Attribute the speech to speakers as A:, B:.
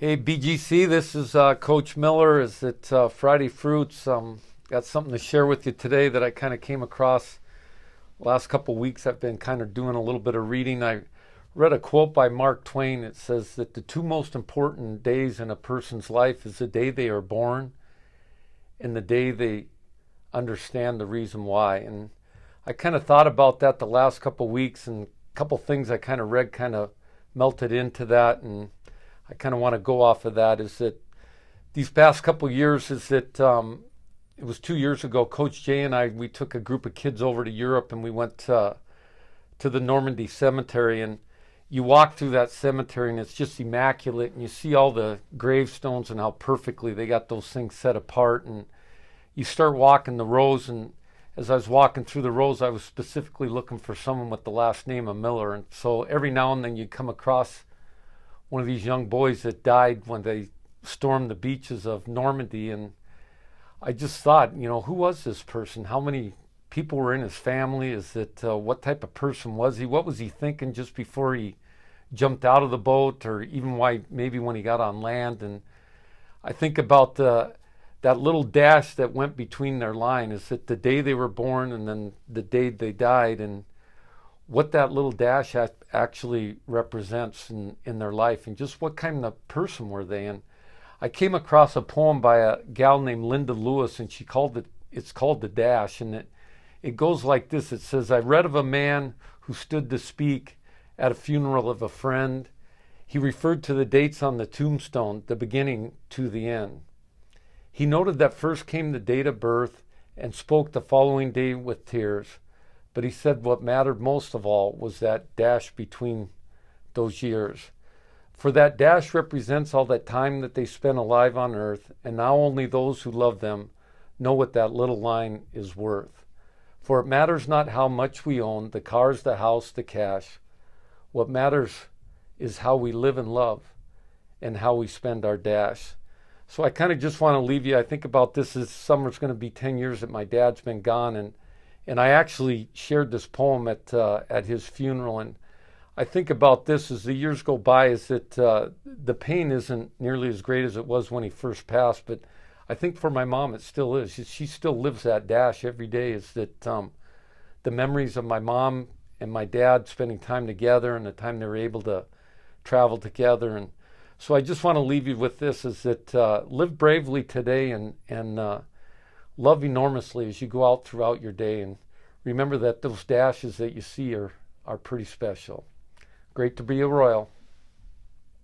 A: Hey BGC, this is Coach Miller. Is it Friday Fruits? Got something to share with you today that I kind of came across the last couple of weeks. I've been kind of doing a little bit of reading. I read a quote by Mark Twain. It says that the two most important days in a person's life is the day they are born and the day they understand the reason why. And I kind of thought about that the last couple of weeks, and a couple of things I kind of read kind of melted into that, and I kind of want to go off of that. Is that these past couple of years? Is that it was 2 years ago? Coach Jay and we took a group of kids over to Europe, and we went to the Normandy Cemetery, and you walk through that cemetery, and it's just immaculate, and you see all the gravestones and how perfectly they got those things set apart, and you start walking the rows, and as I was walking through the rows, I was specifically looking for someone with the last name of Miller, and so every now and then you come across one of these young boys that died when they stormed the beaches of Normandy. And I just thought, who was this person? How many people were in his family? Is it what type of person was he? What was he thinking just before he jumped out of the boat, or even why maybe when he got on land? And I think about that little dash that went between their line. Is it the day they were born and then the day they died, and what that little dash actually represents in their life, and just what kind of person were they. And I came across a poem by a gal named Linda Lewis, and it's called The Dash, and it goes like this. It says, I read of a man who stood to speak at a funeral of a friend. He referred to the dates on the tombstone, the beginning to the end. He noted that first came the date of birth and spoke the following day with tears. But he said what mattered most of all was that dash between those years. For that dash represents all that time that they spent alive on earth, and now only those who love them know what that little line is worth. For it matters not how much we own, the cars, the house, the cash. What matters is how we live and love and how we spend our dash. So I kind of just want to leave you. I think about this as summer's going to be 10 years that my dad's been gone, and I actually shared this poem at his funeral. And I think about this as the years go by, is that the pain isn't nearly as great as it was when he first passed. But I think for my mom, it still is. She still lives that dash every day. Is that the memories of my mom and my dad spending time together, and the time they were able to travel together. And so I just want to leave you with this, is that live bravely today, and love enormously as you go out throughout your day, and remember that those dashes that you see are pretty special. Great to be a Royal.